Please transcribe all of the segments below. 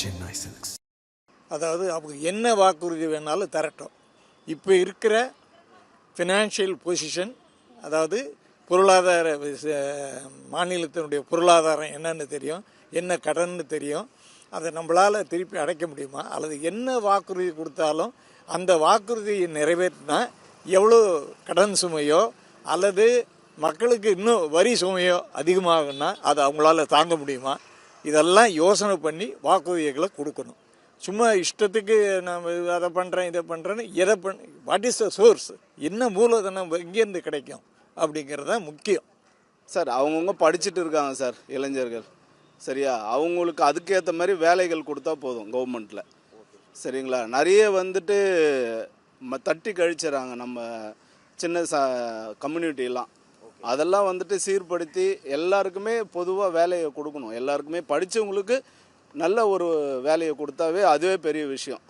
Chennai Silks. அதாவது அவங்க என்ன வாக்குறுதி வேணாலும் தரட்டும். இப்போ இருக்கிற ஃபினான்ஷியல் பொசிஷன், அதாவது பொருளாதார மாநிலத்தினுடைய பொருளாதாரம் என்னன்னு தெரியும், என்ன கடன்னு தெரியும், அதை நம்மளால் திருப்பி அடைக்க முடியுமா, அல்லது என்ன வாக்குறுதி கொடுத்தாலும் அந்த வாக்குறுதியை நிறைவேற்றினா எவ்வளோ கடன் சுமையோ அல்லது மக்களுக்கு இன்னும் வரி சுமையோ அதிகமாகுன்னா அதை அவங்களால தாங்க முடியுமா, இதெல்லாம் யோசனை பண்ணி வாக்குறுதிகளை கொடுக்கணும். சும்மா இஷ்டத்துக்கு நான் அதை பண்ணுறேன் இதை பண்ணுறேன்னு வாட் இஸ் த சோர்ஸ், என்ன மூலதனம் எங்கேருந்து கிடைக்கும் அப்படிங்கிறது தான் முக்கியம். சார் அவங்கவுங்க படிச்சுட்டு இருக்காங்க சார் இளைஞர்கள், சரியா? அவங்களுக்கு அதுக்கேற்ற மாதிரி வேலைகள் கொடுத்தா போதும் கவர்மெண்ட்டில், சரிங்களா? நிறைய வந்துட்டு தட்டி கழிச்சிடறாங்க நம்ம சின்ன கம்யூனிட்டிலாம். அதெல்லாம் வந்துட்டு சீர்படுத்தி எல்லாருக்குமே பொதுவாக வேலையை கொடுக்கணும். எல்லாருக்குமே படித்தவங்களுக்கு நல்ல ஒரு வேலையை கொடுத்தாவே அதுவே பெரிய விஷயம்.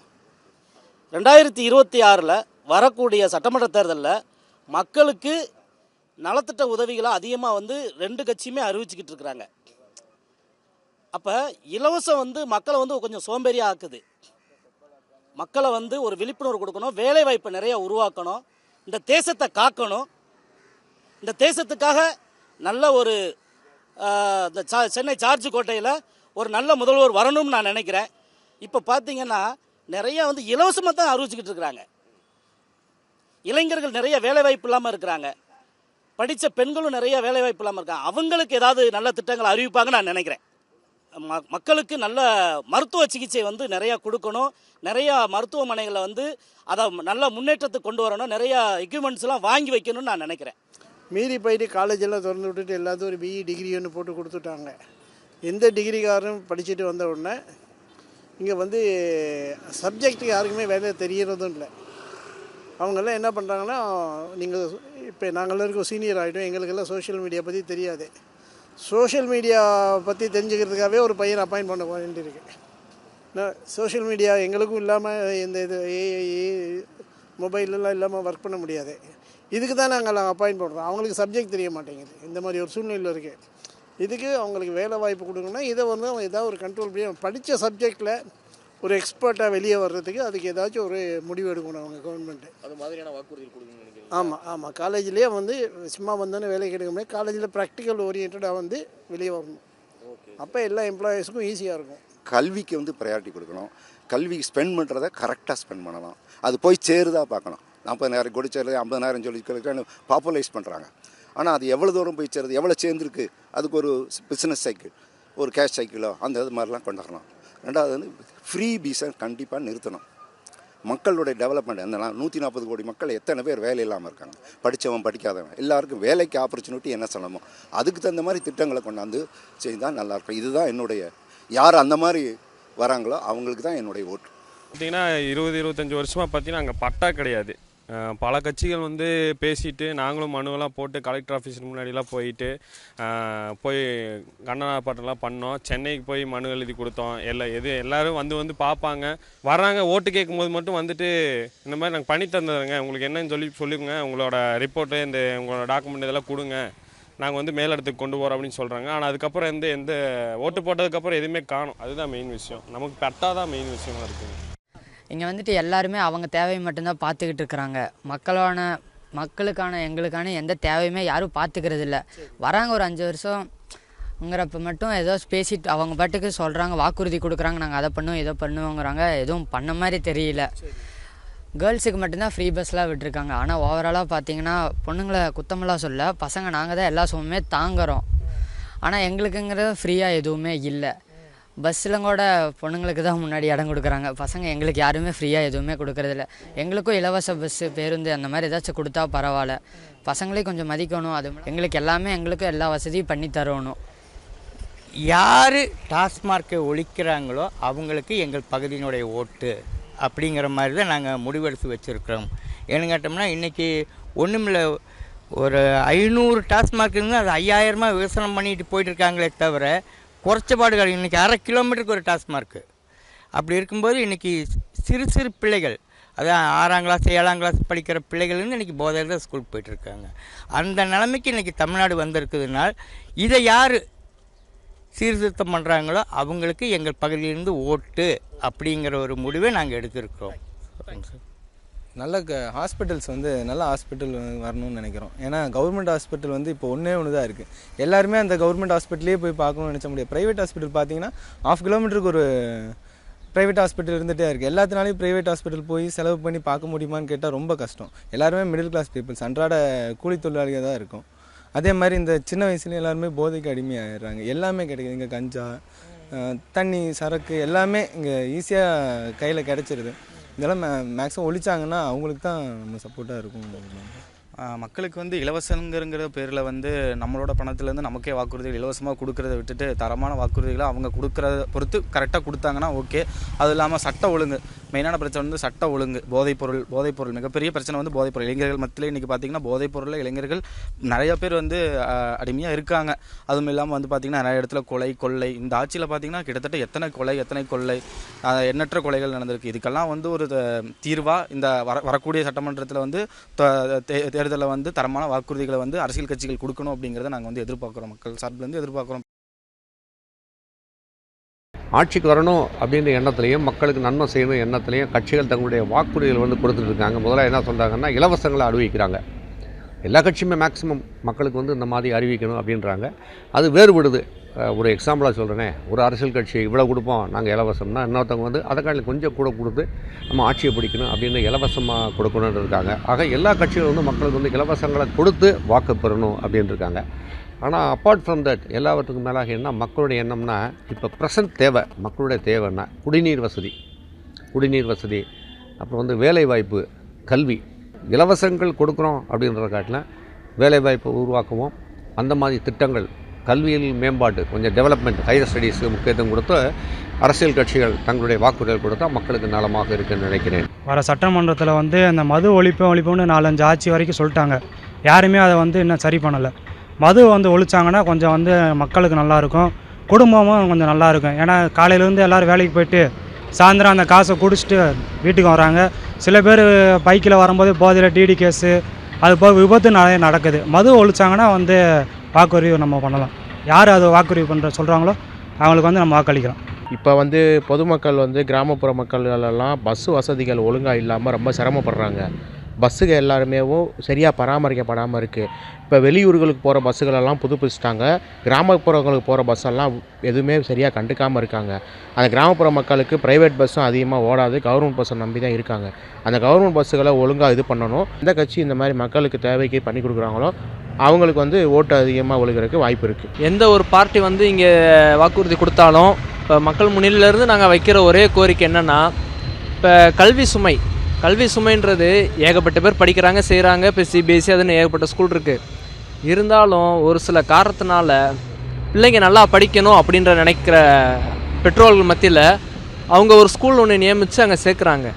2026 வரக்கூடிய சட்டமன்ற தேர்தலில் மக்களுக்கு நலத்திட்ட உதவிகளை அதிகமாக 2 கட்சியுமே அறிவிச்சுக்கிட்டு இருக்கிறாங்க. அப்போ இலவசம் மக்களை கொஞ்சம் சோம்பேறியாக ஆக்குது. மக்களை ஒரு விழிப்புணர்வு கொடுக்கணும், வேலை வாய்ப்பை நிறைய உருவாக்கணும், இந்த தேசத்தை காக்கணும். இந்த தேசத்துக்காக நல்ல ஒரு சென்னை ஜார்ஜ் கோட்டையில் ஒரு நல்ல முதல்வர் வரணும்னு நான் நினைக்கிறேன். இப்போ பார்த்தீங்கன்னா நிறைய இலவசமாக தான் அறிவிச்சுக்கிட்டு இருக்கிறாங்க. இளைஞர்கள் நிறைய வேலை வாய்ப்பு இல்லாமல் இருக்கிறாங்க, படித்த பெண்களும் நிறைய வேலை வாய்ப்பு இல்லாமல் இருக்காங்க. அவங்களுக்கு ஏதாவது நல்ல திட்டங்களை அறிவிப்பாங்கன்னு நான் நினைக்கிறேன். மக்களுக்கு நல்ல மருத்துவ சிகிச்சை நிறையா கொடுக்கணும், நிறையா மருத்துவமனைகளை அதை நல்ல முன்னேற்றத்துக்கு கொண்டு வரணும், நிறையா எக்யூப்மெண்ட்ஸ்லாம் வாங்கி வைக்கணும்னு நான் நினைக்கிறேன். மீறி போயிட்டு காலேஜெல்லாம் திறந்து விட்டுட்டு எல்லாத்தையும் ஒரு பிஇ டிகிரி ஒன்று போட்டு கொடுத்துட்டாங்க. எந்த டிகிரிக்காரரும் படிச்சுட்டு வந்த உடனே இங்கே சப்ஜெக்ட்டுக்கு யாருக்குமே வேலை தெரியறதும் இல்லை. அவங்கெல்லாம் என்ன பண்ணுறாங்கன்னா, நீங்கள் இப்போ நாங்கள்லாம் இருக்க சீனியர் ஆகிட்டோம், எங்களுக்கெல்லாம் சோஷியல் மீடியா பற்றி தெரியாது. சோஷியல் மீடியா பற்றி தெரிஞ்சுக்கிறதுக்காகவே ஒரு பையன் அப்பாயின்ட் பண்ண வேண்டியிருக்கு. சோஷியல் மீடியா எங்களுக்கும் இல்லாமல் இந்த இது மொபைலெலாம் இல்லாமல் ஒர்க் பண்ண முடியாது. இதுக்கு தான் நாங்கள் அப்பாயின்ட் பண்ணுறோம். அவங்களுக்கு சப்ஜெக்ட் தெரிய மாட்டேங்குது, இந்த மாதிரி ஒரு சூழ்நிலையில் இருக்குது. இதுக்கு அவங்களுக்கு வேலை வாய்ப்பு கொடுக்கணும்னா இதை ஏதாவது ஒரு கண்ட்ரோல் பண்ணி படித்த சப்ஜெக்டில் ஒரு எக்ஸ்பர்ட்டாக வெளியே வர்றதுக்கு அதுக்கு ஏதாச்சும் ஒரு முடிவு எடுக்கணும் அவங்க கவர்மெண்ட்டு. அது மாதிரியான வாக்குறுதி கொடுக்கணும்னு நினைக்கிறேன். ஆமாம் காலேஜ்லேயே சும்மா வந்தோன்னே வேலை கிடைக்க முடியாது. காலேஜில் ப்ராக்டிக்கல் ஓரியன்டாக வெளியே வரணும். அப்போ எல்லா எம்ப்ளாயீஸுக்கும் ஈஸியாக இருக்கும். கல்விக்கு ப்ரையாரிட்டி கொடுக்கணும். கல்வி ஸ்பெண்ட் பண்ணுறதை கரெக்டாக ஸ்பெண்ட் பண்ணலாம். அது போய் சேருதாக பார்க்கணும். 40,000 கோடி சேருது, 50,000 சொல்லி பாப்புலைஸ் பண்ணுறாங்க. ஆனால் அது எவ்வளோ தூரம் போய் சேருது, எவ்வளோ சேர்ந்துருக்கு, அதுக்கு ஒரு பிஸ்னஸ் சைக்கிள், ஒரு கேஷ் சைக்கிளோ அந்த இது மாதிரிலாம் கொண்டாடலாம். ரெண்டாவது ஃப்ரீ பீஸை கண்டிப்பாக நிறுத்தணும். மக்களுடைய டெவலப்மெண்ட் அந்த 140 கோடி மக்கள் எத்தனை பேர் வேலை இல்லாமல் இருக்காங்க, படித்தவன் படிக்காதவன் எல்லாருக்கும் வேலைக்கு ஆப்பர்ச்சுனிட்டி என்ன சொல்லணுமோ அதுக்கு தகுந்த மாதிரி திட்டங்களை கொண்டாந்து செய்தால் நல்லாயிருக்கும். இதுதான் என்னுடைய, யார் அந்த மாதிரி வராங்களோ அவங்களுக்கு தான் என்னுடைய ஓட்டு. பார்த்திங்கன்னா 20-25 வருஷமாக பார்த்தீங்கன்னா அங்கே பட்டா கிடையாது. பல கட்சிகள் பேசிட்டு நாங்களும் மனுவெல்லாம் போட்டு கலெக்டர் ஆஃபீஸ் முன்னாடிலாம் போய் கண்டன ஆர்ப்பாட்டம்லாம் பண்ணோம். சென்னைக்கு போய் மனு எழுதி கொடுத்தோம். எல்லோரும் வந்து பார்ப்பாங்க, வர்றாங்க. ஓட்டு கேட்கும்போது மட்டும் இந்த மாதிரி நாங்கள் பண்ணி தந்துடுறோங்க, உங்களுக்கு என்னன்னு சொல்லுங்க, உங்களோட ரிப்போர்ட்டு உங்களோட டாக்குமெண்ட் இதெல்லாம் கொடுங்க, நாங்கள் மேலிடத்துக்கு கொண்டு போகிறோம் அப்படின்னு சொல்கிறாங்க. ஆனால் அதுக்கப்புறம் எந்த ஓட்டு போட்டதுக்கப்புறம் எதுவுமே காணும். அதுதான் மெயின் விஷயம். நமக்கு பட்டா தான் மெயின் விஷயமா இருக்குது. இங்கே எல்லாருமே அவங்க தேவையை மட்டும்தான் பார்த்துக்கிட்டு இருக்கிறாங்க. மக்களுக்கான எங்களுக்கான எந்த தேவையுமே யாரும் பார்த்துக்கிறது இல்லை. வராங்க ஒரு 5 வருஷங்கிறப்ப மட்டும் ஏதோ பேசிட்டு அவங்க பாட்டுக்கு சொல்கிறாங்க, வாக்குறுதி கொடுக்குறாங்க, நாங்கள் அதை பண்ணுவோம் இதை பண்ணுவோங்கிறாங்க. எதுவும் பண்ண மாதிரி தெரியல. கேர்ள்ஸுக்கு மட்டும்தான் ஃப்ரீ பஸ்லாம் விட்டுருக்காங்க. ஆனால் ஓவராலாக பார்த்தீங்கன்னா பொண்ணுங்களை குத்தமெல்லாம் சொல்ல, பசங்க நாங்கள் தான் எல்லா சுமையுமே தாங்குறோம். ஆனால் எங்களுக்குங்கிறது ஃப்ரீயாக எதுவுமே இல்லை. பஸ்ஸில் கூட பொண்ணுங்களுக்கு தான் முன்னாடி இடம் கொடுக்குறாங்க, பசங்க எங்களுக்கு யாருமே ஃப்ரீயாக எதுவுமே கொடுக்குறதில்ல. எங்களுக்கும் இலவச பஸ்ஸு, பேருந்து அந்த மாதிரி ஏதாச்சும் கொடுத்தா பரவாயில்ல. பசங்களையும் கொஞ்சம் மதிக்கணும். அது எங்களுக்கு எங்களுக்கும் எல்லா வசதியும் பண்ணி தரணும். யார் டாஸ்மார்க்கை ஒழிக்கிறாங்களோ அவங்களுக்கு எங்கள் பகுதியினுடைய ஓட்டு அப்படிங்கிற மாதிரி தான் நாங்கள் முடிவெடுத்து வச்சுருக்கிறோம். ஏன்னு கேட்டோம்னா இன்றைக்கி ஒன்றுமில்ல, ஒரு 500 டாஸ்மார்க் இருந்தால் அது 5000 விவசாயம் பண்ணிட்டு போயிட்டுருக்காங்களே தவிர குறைச்சபாடுகள். இன்றைக்கி 1/2 கிலோமீட்டருக்கு ஒரு டாஸ்மார்க்கு. அப்படி இருக்கும்போது இன்றைக்கி சிறு பிள்ளைகள், அதான் 6ஆம் கிளாஸ் 7ஆம் கிளாஸ் படிக்கிற பிள்ளைகள் இன்றைக்கி போதையில் தான் ஸ்கூலுக்கு போயிட்டுருக்காங்க. அந்த நிலைமைக்கு இன்றைக்கி தமிழ்நாடு வந்திருக்குதுனால் இதை யார் சீர்திருத்தம் பண்ணுறாங்களோ அவங்களுக்கு எங்கள் பகுதியிலிருந்து ஓட்டு அப்படிங்கிற ஒரு முடிவை நாங்கள் எடுத்திருக்கிறோம். நல்ல ஹாஸ்பிட்டல்ஸ் வந்து நல்ல ஹாஸ்பிட்டல் வரணும்னு நினைக்கிறோம். ஏன்னா கவர்மெண்ட் ஹாஸ்பிட்டல் வந்து இப்போ ஒன்று தான் இருக்குது. எல்லாருமே அந்த கவர்மெண்ட் ஹாஸ்பிட்டலே போய் பார்க்கணும்னு நினச்ச முடியாது. ப்ரைவேட் ஹாஸ்பிட்டல் பார்த்தீங்கன்னா 1/2 கிலோமீட்டருக்கு ஒரு ப்ரைவேட் ஹாஸ்பிட்டல் இருந்துகிட்டே இருக்குது. எல்லாத்தினாலையும் ப்ரைவேட் ஹாஸ்பிட்டல் போய் செலவு பண்ணி பார்க்க முடியுமான்னு கேட்டால் ரொம்ப கஷ்டம். எல்லாருமே மிடில் கிளாஸ் பீப்புள்ஸ், அன்றாட கூலி தொழிலாளிகள் தான் இருக்கும். அதே மாதிரி இந்த சின்ன வயசுலேயும் எல்லாருமே போதைக்கு அடிமையாகிடுறாங்க. எல்லாமே கிடைக்குது இங்கே. கஞ்சா, தண்ணி, சரக்கு எல்லாமே இங்கே ஈஸியாக கையில் கிடச்சிருது. இதெல்லாம் மேக்ஸிமம் ஒழிச்சாங்கன்னா அவங்களுக்கு தான் நம்ம சப்போர்ட்டாக இருக்கும். மக்களுக்கு வந்து இலவசங்கிற பேரில் வந்து நம்மளோட பணத்துலேருந்து நமக்கே வாக்குறுதிகள் இலவசமாக கொடுக்குறத விட்டுட்டு தரமான வாக்குறுதிகளை அவங்க கொடுக்குறத பொறுத்து கரெக்டாக கொடுத்தாங்கன்னா ஓகே. அது இல்லாமல் சட்ட ஒழுங்கு, மெயினான பிரச்சனை வந்து சட்ட ஒழுங்கு. போதைப்பொருள் மிகப்பெரிய பிரச்சனை வந்து போதைப்பொருள். இளைஞர்கள் மத்தியில் இன்றைக்கி பார்த்திங்கன்னா போதைப்பொருளில் இளைஞர்கள் நிறைய பேர் வந்து அடிமையாக இருக்காங்க. அதுவும் இல்லாமல் வந்து பார்த்திங்கன்னா நிறைய இடத்துல கொள்ளை. இந்த ஆட்சியில் பார்த்திங்கன்னா கிட்டத்தட்ட எத்தனை கொள்ளை, எண்ணற்ற கொலைகள் நடந்திருக்கு. இதுக்கெல்லாம் வந்து ஒரு தீர்வாக இந்த வரக்கூடிய சட்டமன்றத்தில் வந்து தேர்தலில் வந்து தரமான வாக்குறுதிகளை வந்து அரசியல் கட்சிகள் கொடுக்கணும் அப்படிங்கிறத நாங்கள் வந்து எதிர்பார்க்குறோம். மக்கள் சார்பிலேருந்து எதிர்பார்க்குறோம். ஆட்சிக்கு வரணும் அப்படின்ற எண்ணத்துலையும் மக்களுக்கு நன்மை செய்யணும் எண்ணத்துலையும் கட்சிகள் தங்களுடைய வாக்குறுதிகள் வந்து கொடுத்துட்டு இருக்காங்க. முதல்ல என்ன சொல்கிறாங்கன்னா இலவசங்களை அறிவிக்கிறாங்க. எல்லா கட்சியுமே மேக்ஸிமம் மக்களுக்கு வந்து இந்த மாதிரி அறிவிக்கணும் அப்படின்றாங்க. அது வேறுபடுது. ஒரு எக்ஸாம்பிளாக சொல்கிறேனே, ஒரு அரசியல் கட்சி இவ்வளோ கொடுப்போம் நாங்கள் இலவசம்னா, இன்னொருத்தவங்க வந்து அதை கொஞ்சம் கூட கொடுத்து நம்ம ஆட்சியை பிடிக்கணும் அப்படின்னு இலவசமாக கொடுக்கணுன்னு இருக்காங்க. ஆக எல்லா கட்சிகளும் வந்து மக்களுக்கு வந்து இலவசங்களை கொடுத்து வாக்கு பெறணும் அப்படின்னு இருக்காங்க. ஆனால் அப்பார்ட் ஃப்ரம் தட் எல்லாவற்றுக்கும் மேலாக என்ன மக்களுடைய எண்ணம்னா, இப்போ ப்ரெசன்ட் தேவை, மக்களுடைய தேவைன்னா குடிநீர் வசதி, அப்புறம் வந்து வேலைவாய்ப்பு, கல்வி. இலவசங்கள் கொடுக்குறோம் அப்படின்ற காட்டில் வேலைவாய்ப்பை உருவாக்குவோம். அந்த மாதிரி திட்டங்கள், கல்வியில் மேம்பாட்டு, கொஞ்சம் டெவலப்மெண்ட், ஹையர் ஸ்டடீஸுக்கு முக்கியத்துவம் கொடுத்து அரசியல் கட்சிகள் தங்களுடைய வாக்குறுதிகள் கொடுத்தா மக்களுக்கு நலமாக இருக்குன்னு நினைக்கிறேன். வர சட்டமன்றத்தில் வந்து அந்த மது ஒழிப்புன்னு 4-5 ஆட்சி வரைக்கும் சொல்லிட்டாங்க. யாருமே அதை வந்து இன்னும் சரி பண்ணலை. மது வந்து ஒழிச்சாங்கன்னா கொஞ்சம் வந்து மக்களுக்கு நல்லாயிருக்கும், குடும்பமும் கொஞ்சம் நல்லாயிருக்கும். ஏன்னா காலையிலேருந்து எல்லோரும் வேலைக்கு போயிட்டு சாயந்தரம் அந்த காசை குடிச்சிட்டு வீட்டுக்கு வராங்க. சில பேர் பைக்கில் வரும்போது போதையில் டிடி கேஸு, அது போக விபத்து நிறைய நடக்குது. மது ஒழிச்சாங்கன்னா வந்து வாக்குறுதி நம்ம பண்ணலாம். யார் அது வாக்குறுதி பண்ணுற சொல்கிறாங்களோ அவங்களுக்கு வந்து நம்ம வாக்களிக்கிறோம். இப்போ வந்து பொதுமக்கள் வந்து கிராமப்புற மக்களெல்லாம் பஸ்ஸு வசதிகள் ஒழுங்காக இல்லாமல் ரொம்ப சிரமப்படுறாங்க. பஸ்ஸுங்க எல்லாருமே சரியாக பராமரிக்கப்படாமல் இருக்குது. இப்போ வெளியூர்களுக்கு போகிற பஸ்ஸுகளெல்லாம் புதுப்பிச்சிட்டாங்க. கிராமப்புறங்களுக்கு போகிற பஸ்ஸெல்லாம் எதுவுமே சரியாக கண்டுக்காமல் இருக்காங்க. அந்த கிராமப்புற மக்களுக்கு ப்ரைவேட் பஸ்ஸும் அதிகமாக ஓடாது, கவர்மெண்ட் பஸ்ஸை நம்பி தான் இருக்காங்க. அந்த கவர்மெண்ட் பஸ்ஸுகளை ஒழுங்காக இது பண்ணணும். எந்த கட்சி இந்த மாதிரி மக்களுக்கு தேவைக்கு பண்ணி கொடுக்குறாங்களோ அவங்களுக்கு வந்து ஓட்டு அதிகமாக ஒழுகிறதுக்கு வாய்ப்பு இருக்குது. எந்த ஒரு பார்ட்டி வந்து இங்கே வாக்குறுதி கொடுத்தாலும் இப்போ மக்கள் முன்னிலையிலேருந்து நாங்கள் வைக்கிற ஒரே கோரிக்கை என்னென்னா, இப்போ கல்வி சுமைன்றது ஏகப்பட்ட பேர் படிக்கிறாங்க, செய்கிறாங்க. இப்போ சிபிஎஸ்சி அதுன்னு ஏகப்பட்ட ஸ்கூல் இருக்குது. இருந்தாலும் ஒரு சில காரணத்தினால பிள்ளைங்க நல்லா படிக்கணும் அப்படின்ற நினைக்கிற பெற்றோர்கள் மத்தியில் அவங்க ஒரு ஸ்கூல் ஒன்று நியமித்து அங்கே சேர்க்குறாங்க.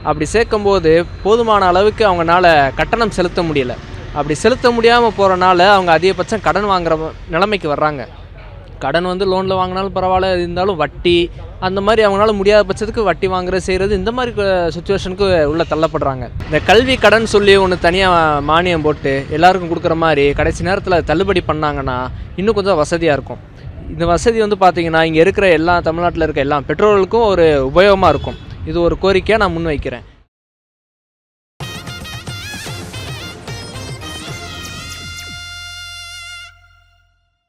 அப்படி சேர்க்கும்போது போதுமான அளவுக்கு அவங்களால கட்டணம் செலுத்த முடியல. அப்படி செலுத்த முடியாமல் போகிறனால அவங்க அதிகபட்சம் கடன் வாங்குகிற நிலைமைக்கு வர்றாங்க. கடன் வந்து லோனில் வாங்கினாலும் பரவாயில்ல, இருந்தாலும் வட்டி அந்த மாதிரி அவங்களால முடியாத பட்சத்துக்கு வட்டி செய்கிறது இந்த மாதிரி சுச்சுவேஷனுக்கு உள்ளே தள்ளப்படுறாங்க. இந்த கல்வி கடன் சொல்லி ஒன்று தனியாக மானியம் போட்டு எல்லாருக்கும் கொடுக்குற மாதிரி கடைசி நேரத்தில் தள்ளுபடி பண்ணாங்கன்னா இன்னும் கொஞ்சம் வசதியாக இருக்கும். இந்த வசதி வந்து பார்த்திங்கன்னா இங்கே இருக்கிற தமிழ்நாட்டில் இருக்க எல்லா பெற்றோர்களுக்கும் ஒரு உபயோகமாக இருக்கும். இது ஒரு கோரிக்கையாக நான் முன்வைக்கிறேன்.